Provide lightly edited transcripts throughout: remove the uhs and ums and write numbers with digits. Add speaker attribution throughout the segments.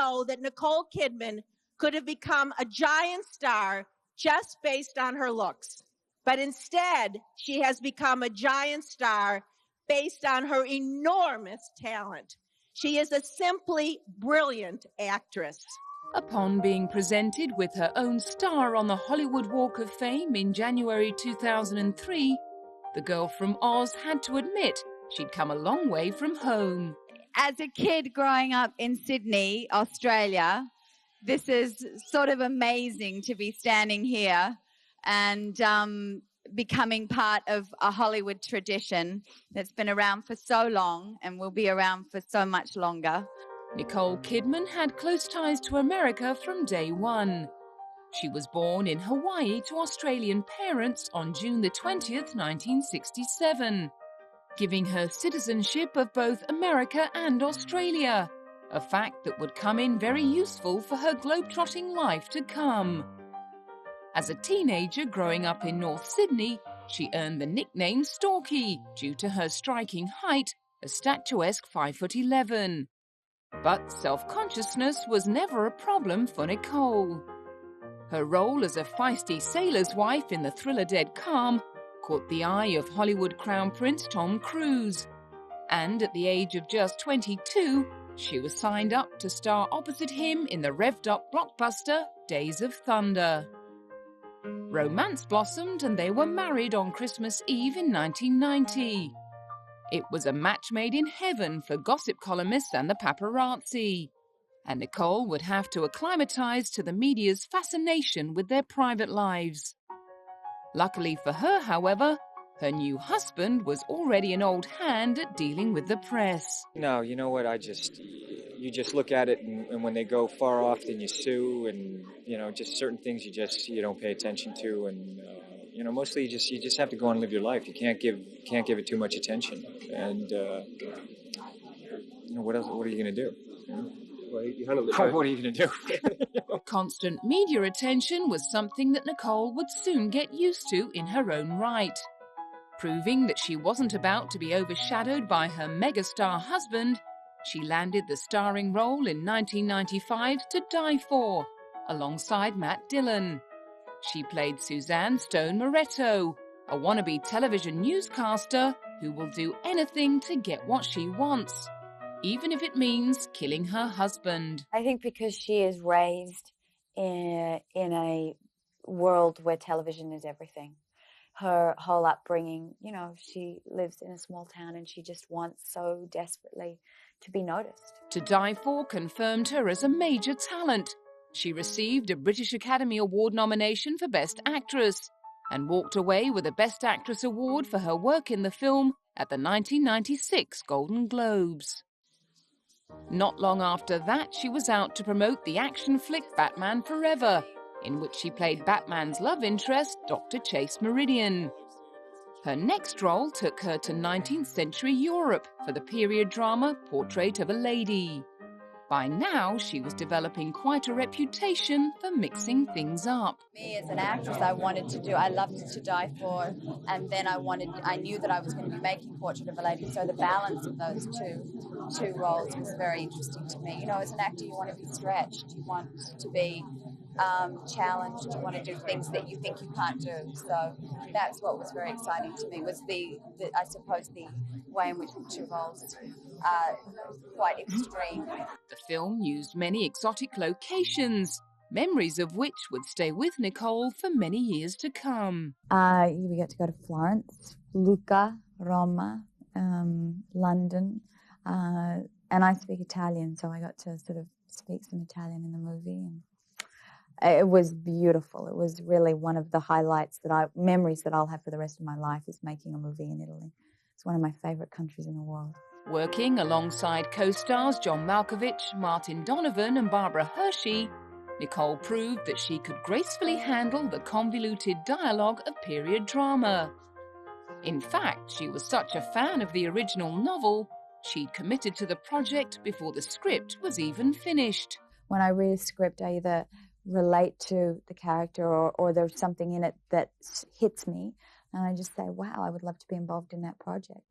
Speaker 1: know that Nicole Kidman could have become a giant star just based on her looks. But instead, she has become a giant star based on her enormous talent. She is a simply brilliant actress.
Speaker 2: Upon being presented with her own star on the Hollywood Walk of Fame in January 2003, the girl from Oz had to admit she'd come a long way from home.
Speaker 3: As a kid growing up in Sydney, Australia, this is sort of amazing to be standing here and becoming part of a Hollywood tradition that's been around for so long and will be around for so much longer.
Speaker 2: Nicole Kidman had close ties to America from day one. She was born in Hawaii to Australian parents on June the 20th, 1967, giving her citizenship of both America and Australia, a fact that would come in very useful for her globetrotting life to come. As a teenager growing up in North Sydney, she earned the nickname Storky due to her striking height, a statuesque 5'11". But self-consciousness was never a problem for Nicole. Her role as a feisty sailor's wife in the thriller Dead Calm caught the eye of Hollywood Crown Prince Tom Cruise. And at the age of just 22, she was signed up to star opposite him in the revved-up blockbuster Days of Thunder. Romance blossomed and they were married on Christmas Eve in 1990. It was a match made in heaven for gossip columnists and the paparazzi. And Nicole would have to acclimatize to the media's fascination with their private lives. Luckily for her, however, her new husband was already an old hand at dealing with the press.
Speaker 4: No, you know what, you just look at it and when they go far off, then you sue and, just certain things you don't pay attention to and, mostly you just have to go on and live your life. You can't give it too much attention. And, what else, what are you going to do?
Speaker 5: What are you going to do?
Speaker 2: Constant media attention was something that Nicole would soon get used to in her own right. Proving that she wasn't about to be overshadowed by her megastar husband, she landed the starring role in 1995 To Die For, alongside Matt Dillon. She played Suzanne Stone Moretto, a wannabe television newscaster who will do anything to get what she wants, even if it means killing her husband.
Speaker 6: I think because she is raised in a world where television is everything. Her whole upbringing, she lives in a small town and she just wants so desperately to be noticed.
Speaker 2: To Die For confirmed her as a major talent. She received a British Academy Award nomination for Best Actress and walked away with a Best Actress award for her work in the film at the 1996 Golden Globes. Not long after that, she was out to promote the action flick Batman Forever, in which she played Batman's love interest, Dr. Chase Meridian. Her next role took her to 19th century Europe for the period drama Portrait of a Lady. By now, she was developing quite a reputation for mixing things up.
Speaker 3: Me as an actress, I loved To Die For, and then I knew that I was going to be making Portrait of a Lady, so the balance of those two roles was very interesting to me. As an actor, you want to be stretched, you want to be challenged, you want to do things that you think you can't do. So that's what was very exciting to me, was the way in which the two roles are quite extreme.
Speaker 2: The film used many exotic locations, memories of which would stay with Nicole for many years to come.
Speaker 6: We got to go to Florence, Lucca, Roma, London, and I speak Italian, so I got to sort of speak some Italian in the movie. And it was beautiful. It was really one of the memories that I'll have for the rest of my life, is making a movie in Italy. It's one of my favorite countries in the world.
Speaker 2: Working alongside co-stars John Malkovich, Martin Donovan and Barbara Hershey, Nicole proved that she could gracefully handle the convoluted dialogue of period drama. In fact, she was such a fan of the original novel, she'd committed to the project before the script was even finished.
Speaker 6: When I read a script, I either relate to the character or there's something in it that hits me, and I just say, wow, I would love to be involved in that project.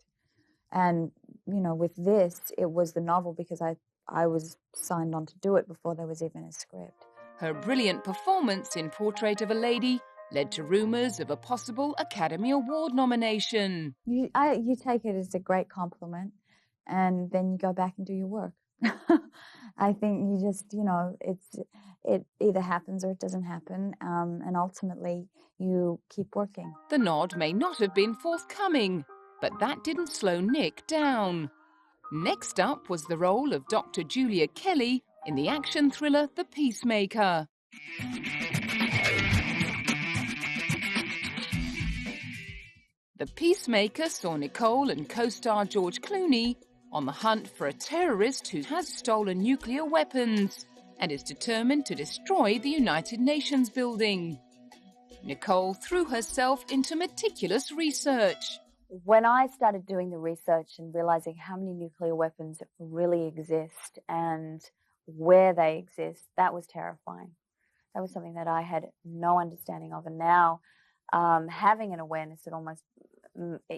Speaker 6: And, with this, it was the novel because I I was signed on to do it before there was even a script.
Speaker 2: Her brilliant performance in Portrait of a Lady led to rumours of a possible Academy Award nomination.
Speaker 6: You take it as a great compliment, and then you go back and do your work. I think you just, it either happens or it doesn't happen, and ultimately you keep working.
Speaker 2: The nod may not have been forthcoming, but that didn't slow Nick down. Next up was the role of Dr. Julia Kelly in the action thriller The Peacemaker. The Peacemaker saw Nicole and co-star George Clooney on the hunt for a terrorist who has stolen nuclear weapons and is determined to destroy the United Nations building. Nicole threw herself into meticulous research.
Speaker 6: When I started doing the research and realizing how many nuclear weapons really exist and where they exist, that was terrifying. That was something that I had no understanding of. And now having an awareness that almost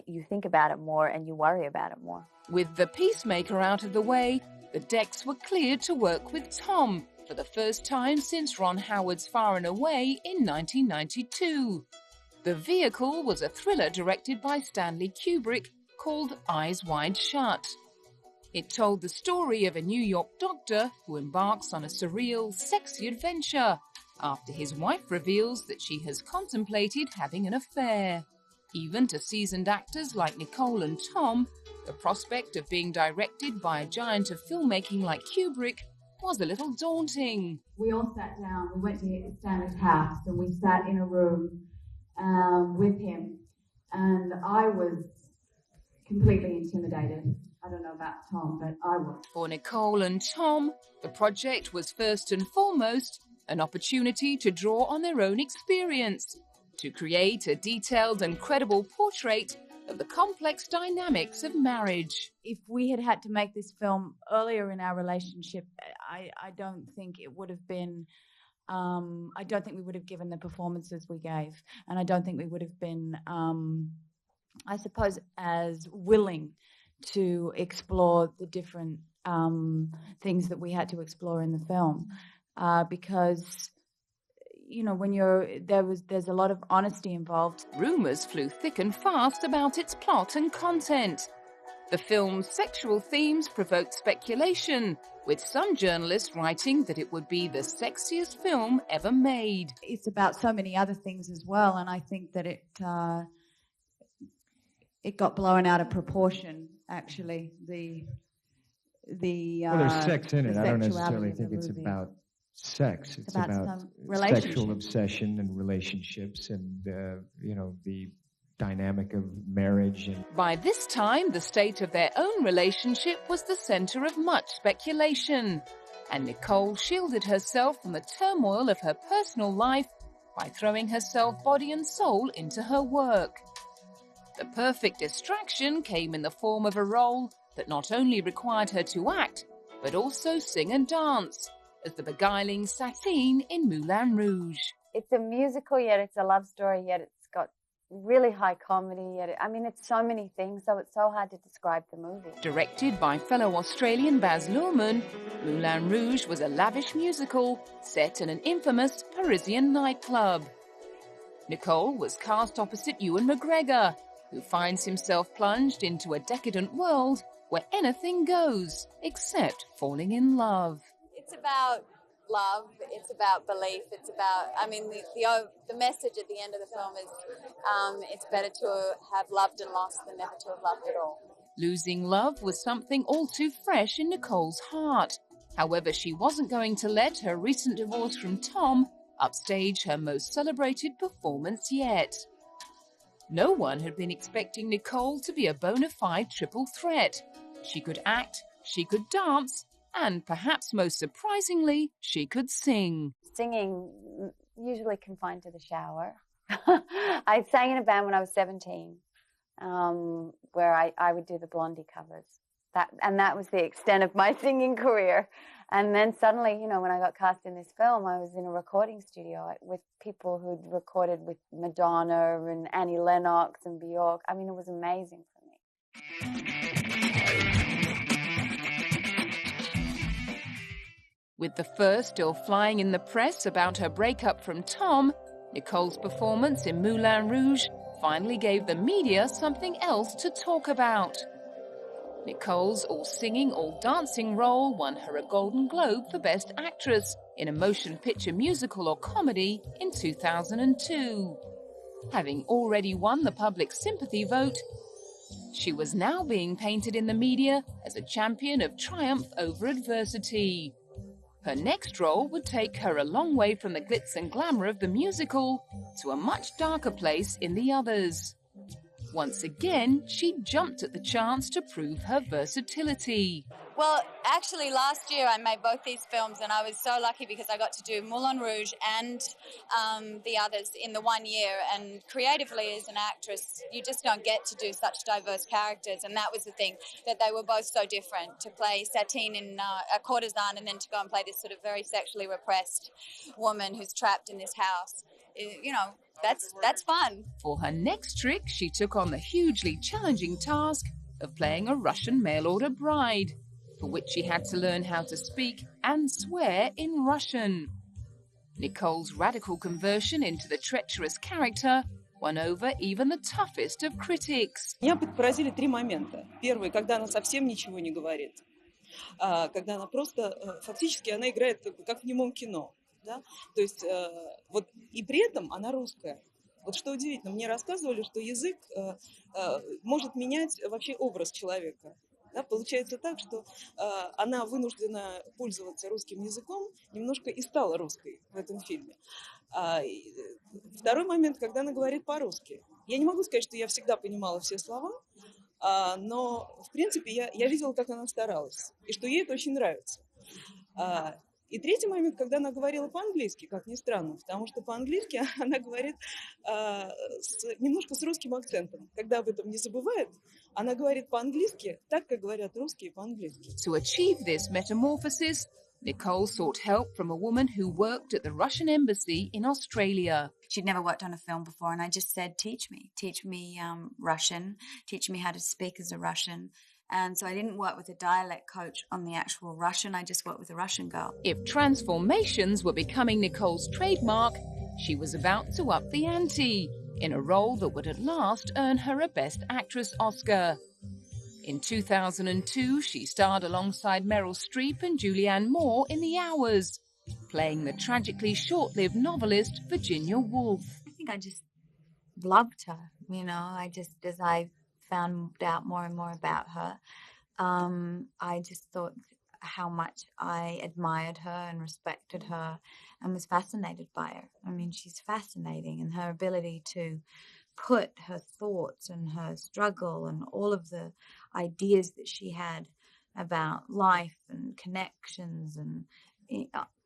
Speaker 6: you think about it more and you worry about it more.
Speaker 2: With The Peacemaker out of the way, the decks were cleared to work with Tom for the first time since Ron Howard's Far and Away in 1992. The vehicle was a thriller directed by Stanley Kubrick called Eyes Wide Shut. It told the story of a New York doctor who embarks on a surreal, sexy adventure after his wife reveals that she has contemplated having an affair. Even to seasoned actors like Nicole and Tom, the prospect of being directed by a giant of filmmaking like Kubrick was a little daunting.
Speaker 7: We all sat down, we went to Stanley's house and we sat in a room with him, and I was completely intimidated. I don't know about Tom, but I was.
Speaker 2: For Nicole and Tom, the project was first and foremost an opportunity to draw on their own experience, to create a detailed and credible portrait of the complex dynamics of marriage.
Speaker 7: If we had to make this film earlier in our relationship, I don't think it would have been, I don't think we would have given the performances we gave. And I don't think we would have been, I suppose, as willing to explore the different things that we had to explore in the film. Because when there's a lot of honesty involved.
Speaker 2: Rumours flew thick and fast about its plot and content. The film's sexual themes provoked speculation, with some journalists writing that it would be the sexiest film ever made.
Speaker 7: It's about so many other things as well, and I think that it got blown out of proportion, actually.
Speaker 4: Well, there's sex in it. I don't necessarily think it's about sex. It's about sexual obsession and relationships and, the dynamic of marriage. And
Speaker 2: by this time, the state of their own relationship was the center of much speculation, and Nicole shielded herself from the turmoil of her personal life by throwing herself body and soul into her work. The perfect distraction came in the form of a role that not only required her to act, but also sing and dance, as the beguiling Satine in Moulin Rouge.
Speaker 3: It's a musical, yet it's a love story, yet it's got really high comedy, yet it's so many things, so it's so hard to describe the movie.
Speaker 2: Directed by fellow Australian Baz Luhrmann, Moulin Rouge was a lavish musical set in an infamous Parisian nightclub. Nicole was cast opposite Ewan McGregor, who finds himself plunged into a decadent world where anything goes except falling in love.
Speaker 3: It's about love, it's about belief, it's about, the message at the end of the film is it's better to have loved and lost than never to have loved at all.
Speaker 2: Losing love was something all too fresh in Nicole's heart. However, she wasn't going to let her recent divorce from Tom upstage her most celebrated performance yet. No one had been expecting Nicole to be a bona fide triple threat. She could act, she could dance, and perhaps most surprisingly, she could sing.
Speaker 3: Singing, usually confined to the shower. I sang in a band when I was 17, where I would do the Blondie covers. That was the extent of my singing career. And then suddenly, when I got cast in this film, I was in a recording studio with people who'd recorded with Madonna and Annie Lennox and Bjork. It was amazing for me.
Speaker 2: With the first still flying in the press about her breakup from Tom, Nicole's performance in Moulin Rouge finally gave the media something else to talk about. Nicole's all-singing, all-dancing role won her a Golden Globe for Best Actress in a motion picture musical or comedy in 2002. Having already won the public sympathy vote, she was now being painted in the media as a champion of triumph over adversity. Her next role would take her a long way from the glitz and glamour of the musical to a much darker place in the others. Once again, she jumped at the chance to prove her versatility.
Speaker 3: Well, actually, last year I made both these films, and I was so lucky because I got to do Moulin Rouge and the others in the 1 year. And creatively, as an actress, you just don't get to do such diverse characters. And that was the thing, that they were both so different. To play Satine in a courtesan, and then to go and play this sort of very sexually repressed woman who's trapped in this house, you know, that's fun.
Speaker 2: For her next trick, she took on the hugely challenging task of playing a Russian mail-order bride, for which she had to learn how to speak and swear in Russian. Nicole's radical conversion into the treacherous character won over even the toughest of critics.
Speaker 8: Меня поразили три момента. Первый, когда она совсем ничего не говорит. Когда она просто, фактически, она играет как в немом кино. Да? То есть, вот, и при этом она русская. Вот что удивительно, мне рассказывали, что язык может менять вообще образ человека. Да? Получается так, что она вынуждена пользоваться русским языком, немножко и стала русской в этом фильме. Второй момент, когда она говорит по-русски. Я не могу сказать, что я всегда понимала все слова, но, в принципе, я видела, как она старалась, и что ей это очень нравится. И третий момент, когда она говорила по-английски, как ни странно, потому что по-английски она говорит немножко с русским акцентом. Когда об этом не забывает, она говорит по-английски так, как говорят русские по-английски.
Speaker 2: To achieve this metamorphosis, Nicole sought help from a woman who worked at the Russian embassy in Australia.
Speaker 6: She'd never worked on a film before, and I just said, teach me Russian, teach me how to speak as a Russian. And so I didn't work with a dialect coach on the actual Russian, I just worked with a Russian girl.
Speaker 2: If transformations were becoming Nicole's trademark, she was about to up the ante in a role that would at last earn her a Best Actress Oscar. In 2002, she starred alongside Meryl Streep and Julianne Moore in The Hours, playing the tragically short-lived novelist Virginia Woolf.
Speaker 6: I think I just loved her, you know, as I found out more and more about her, I just thought how much I admired her and respected her and was fascinated by her. I mean, she's fascinating, and her ability to put her thoughts and her struggle and all of the ideas that she had about life and connections and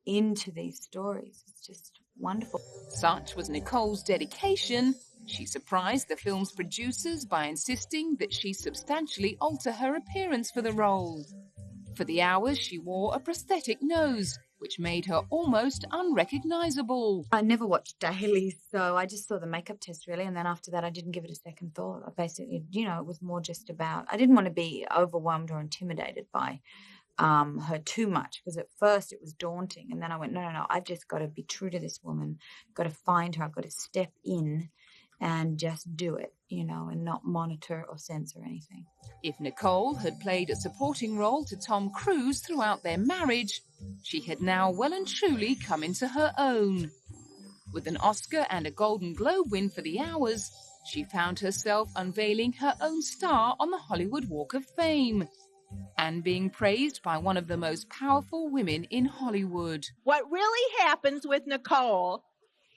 Speaker 6: into these stories. It's just wonderful.
Speaker 2: Such was Nicole's dedication. She surprised the film's producers by insisting that she substantially alter her appearance for the role. For The Hours, she wore a prosthetic nose, which made her almost unrecognizable.
Speaker 6: I never watched daily, so I just saw the makeup test, really, and then after that I didn't give it a second thought. I basically, you know, it was more just about, I didn't want to be overwhelmed or intimidated by her too much, because at first it was daunting, and then I went, no, I've just got to be true to this woman, got to find her, I've got to step in and just do it, you know, and not monitor or censor anything.
Speaker 2: If Nicole had played a supporting role to Tom Cruise throughout their marriage, she had now well and truly come into her own. With an Oscar and a Golden Globe win for The Hours, she found herself unveiling her own star on the Hollywood Walk of Fame and being praised by one of the most powerful women in Hollywood.
Speaker 1: What really happens with Nicole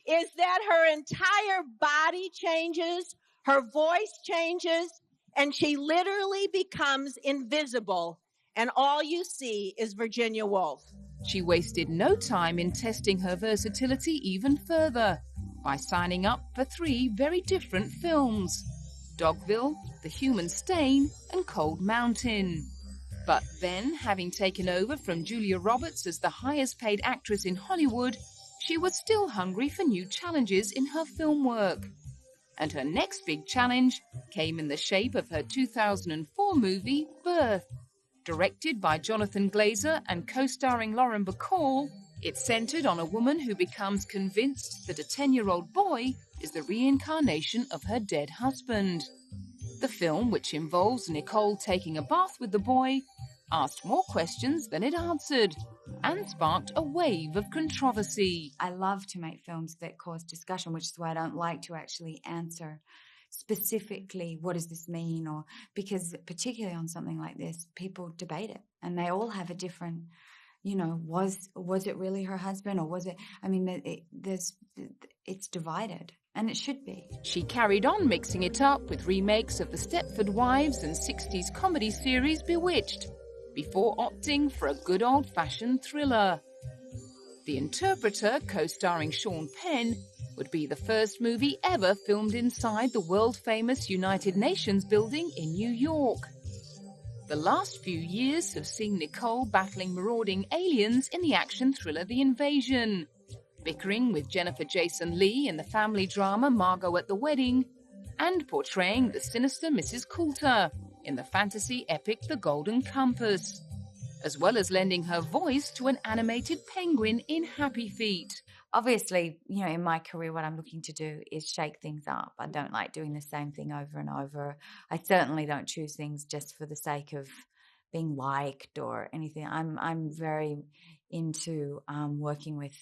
Speaker 1: is that her entire body changes, her voice changes, and she literally becomes invisible, and all you see is Virginia Woolf.
Speaker 2: She wasted no time in testing her versatility even further by signing up for 3 very different films: Dogville, The Human Stain, and Cold Mountain. But then, having taken over from Julia Roberts as the highest paid actress in Hollywood, she was still hungry for new challenges in her film work. And her next big challenge came in the shape of her 2004 movie, Birth. Directed by Jonathan Glazer and co-starring Lauren Bacall, it's centered on a woman who becomes convinced that a 10-year-old boy is the reincarnation of her dead husband. The film, which involves Nicole taking a bath with the boy, asked more questions than it answered and sparked a wave of controversy.
Speaker 6: I love to make films that cause discussion, which is why I don't like to actually answer specifically what does this mean, or because particularly on something like this, people debate it and they all have a different, you know, was it really her husband, or was it, I mean, it's divided, and it should be.
Speaker 2: She carried on mixing it up with remakes of the Stepford Wives and 60s comedy series Bewitched, before opting for a good old-fashioned thriller. The Interpreter, co-starring Sean Penn, would be the first movie ever filmed inside the world-famous United Nations building in New York. The last few years have seen Nicole battling marauding aliens in the action thriller The Invasion, bickering with Jennifer Jason Leigh in the family drama Margot at the Wedding, and portraying the sinister Mrs. Coulter in the fantasy epic The Golden Compass, as well as lending her voice to an animated penguin in Happy Feet.
Speaker 6: Obviously, you know, in my career, what I'm looking to do is shake things up. I don't like doing the same thing over and over. I certainly don't choose things just for the sake of being liked or anything. I'm very into working with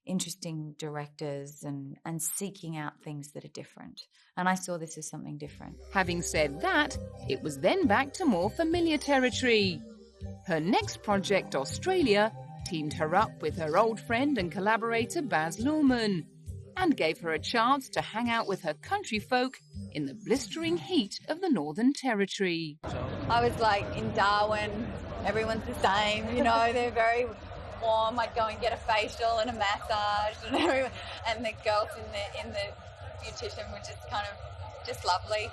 Speaker 6: interesting directors and seeking out things that are different. And I saw this as something different.
Speaker 2: Having said that, it was then back to more familiar territory. Her next project, Australia, teamed her up with her old friend and collaborator Baz Luhrmann and gave her a chance to hang out with her country folk in the blistering heat of the Northern Territory.
Speaker 3: I was like in Darwin, everyone's the same, you know, they're very warm. I'd go and get a facial and a massage, and the girls in the beautician were just kind of just lovely.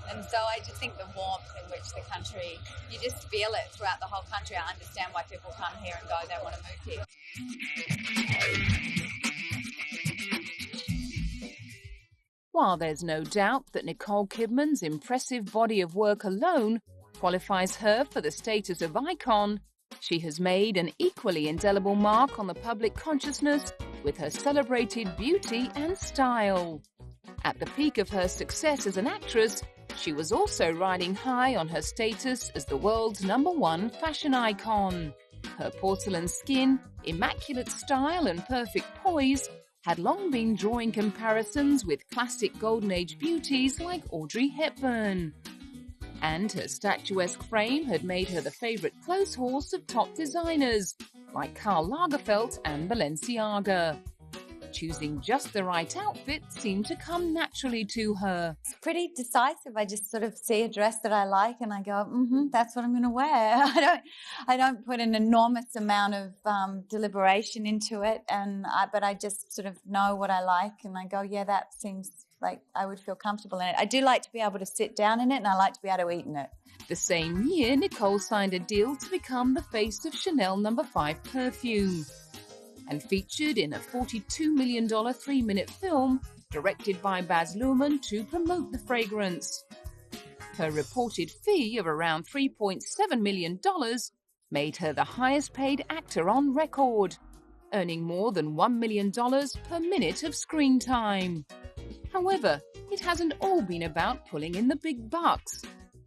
Speaker 3: And so I just think the warmth in which the country, you just feel it throughout the whole country. I understand why people come here and go, they want to move here.
Speaker 2: While there's no doubt that Nicole Kidman's impressive body of work alone qualifies her for the status of icon, she has made an equally indelible mark on the public consciousness with her celebrated beauty and style. At the peak of her success as an actress, she was also riding high on her status as the world's #1 fashion icon. Her porcelain skin, immaculate style and perfect poise had long been drawing comparisons with classic Golden Age beauties like Audrey Hepburn. And her statuesque frame had made her the favourite clothes horse of top designers like Karl Lagerfeld and Balenciaga. Choosing just the right outfit seemed to come naturally to her.
Speaker 6: It's pretty decisive. I just sort of see a dress that I like and I go, that's what I'm going to wear. I don't put an enormous amount of deliberation into it, but I just sort of know what I like and I go, yeah, that seems like I would feel comfortable in it. I do like to be able to sit down in it and I like to be able to eat in it.
Speaker 2: The same year, Nicole signed a deal to become the face of Chanel No. 5 perfume and featured in a $42 million 3-minute film directed by Baz Luhrmann to promote the fragrance. Her reported fee of around $3.7 million made her the highest paid actor on record, earning more than $1 million per minute of screen time. However, it hasn't all been about pulling in the big bucks.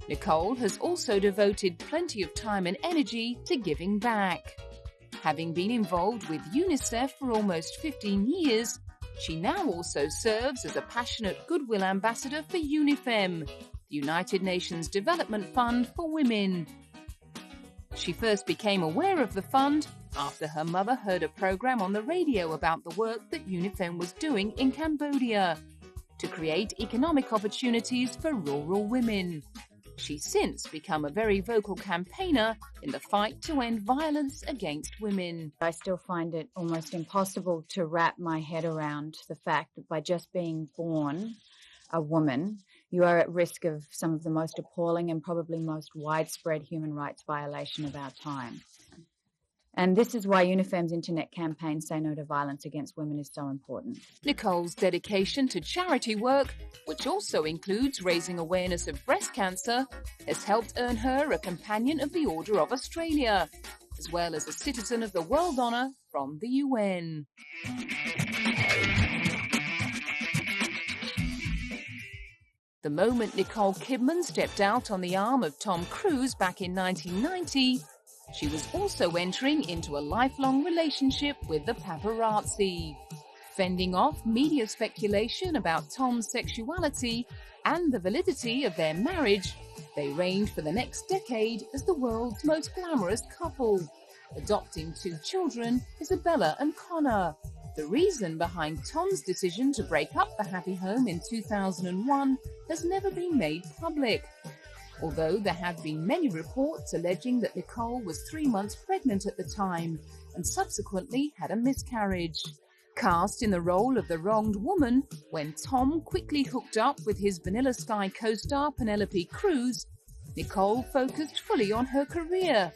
Speaker 2: Nicole has also devoted plenty of time and energy to giving back. Having been involved with UNICEF for almost 15 years, she now also serves as a passionate goodwill ambassador for UNIFEM, the United Nations Development Fund for Women. She first became aware of the fund after her mother heard a program on the radio about the work that UNIFEM was doing in Cambodia to create economic opportunities for rural women. She's since become a very vocal campaigner in the fight to end violence against women.
Speaker 7: I still find it almost impossible to wrap my head around the fact that by just being born a woman, you are at risk of some of the most appalling and probably most widespread human rights violation of our time. And this is why Unifem's internet campaign, Say No to Violence Against Women, is so important.
Speaker 2: Nicole's dedication to charity work, which also includes raising awareness of breast cancer, has helped earn her a Companion of the Order of Australia, as well as a Citizen of the World Honour from the UN. The moment Nicole Kidman stepped out on the arm of Tom Cruise back in 1990, she was also entering into a lifelong relationship with the paparazzi, fending off media speculation about Tom's sexuality and the validity of their marriage. They reigned for the next decade as the world's most glamorous couple, adopting 2 children, Isabella and Connor. The reason behind Tom's decision to break up the happy home in 2001 has never been made public, although there have been many reports alleging that Nicole was 3 months pregnant at the time and subsequently had a miscarriage. Cast in the role of the wronged woman, when Tom quickly hooked up with his Vanilla Sky co-star Penelope Cruz, Nicole focused fully on her career,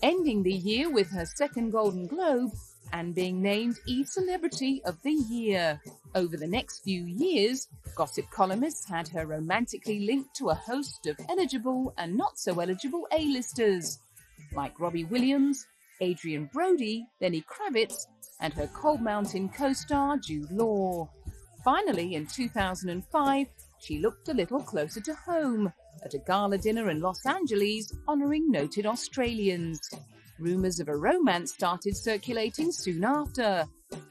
Speaker 2: ending the year with her 2nd Golden Globe and being named E-Celebrity of the Year. Over the next few years, gossip columnists had her romantically linked to a host of eligible and not so eligible A-listers, like Robbie Williams, Adrian Brody, Lenny Kravitz, and her Cold Mountain co-star Jude Law. Finally, in 2005, she looked a little closer to home at a gala dinner in Los Angeles honouring noted Australians. Rumours of a romance started circulating soon after,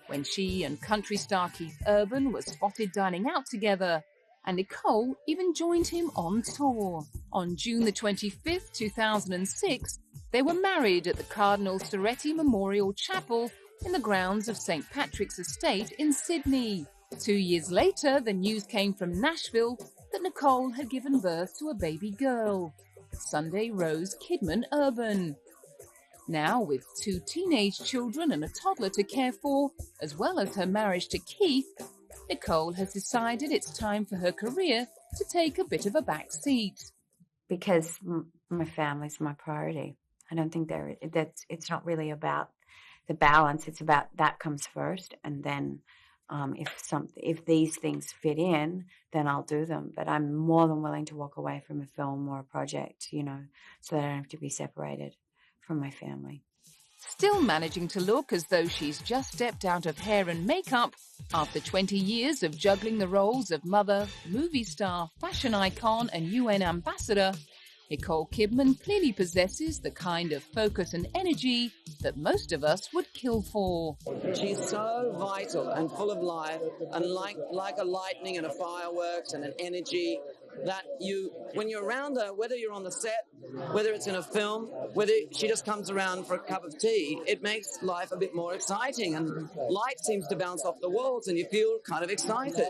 Speaker 2: when she and country star Keith Urban were spotted dining out together, and Nicole even joined him on tour. On June the 25th, 2006, they were married at the Cardinal Soretti Memorial Chapel in the grounds of St. Patrick's Estate in Sydney. 2 years later, the news came from Nashville that Nicole had given birth to a baby girl, Sunday Rose Kidman Urban. Now, with 2 teenage children and a toddler to care for, as well as her marriage to Keith, Nicole has decided it's time for her career to take a bit of a back seat.
Speaker 9: Because my family's my priority. I don't think it's not really about the balance. It's about that comes first, and then if these things fit in, then I'll do them. But I'm more than willing to walk away from a film or a project, so that I don't have to be separated from my family.
Speaker 2: Still managing to look as though she's just stepped out of hair and makeup after 20 years of juggling the roles of mother, movie star, fashion icon and UN ambassador, Nicole Kidman clearly possesses the kind of focus and energy that most of us would kill for.
Speaker 10: She's so vital and full of life, and like a lightning and a fireworks and an energy that when you're around her, whether you're on the set, whether it's in a film, whether she just comes around for a cup of tea, it makes life a bit more exciting, and light seems to bounce off the walls and you feel kind of excited,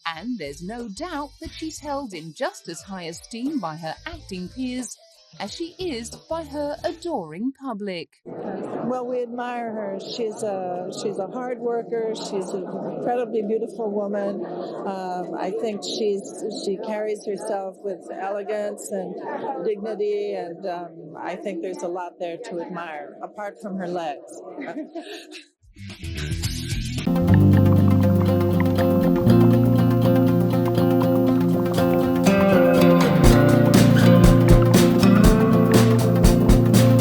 Speaker 2: And there's no doubt that she's held in just as high esteem by her acting peers as she is by her adoring public.
Speaker 11: Well, we admire her. She's a hard worker. She's an incredibly beautiful woman. I think she carries herself with elegance and dignity, and I think there's a lot there to admire, apart from her legs.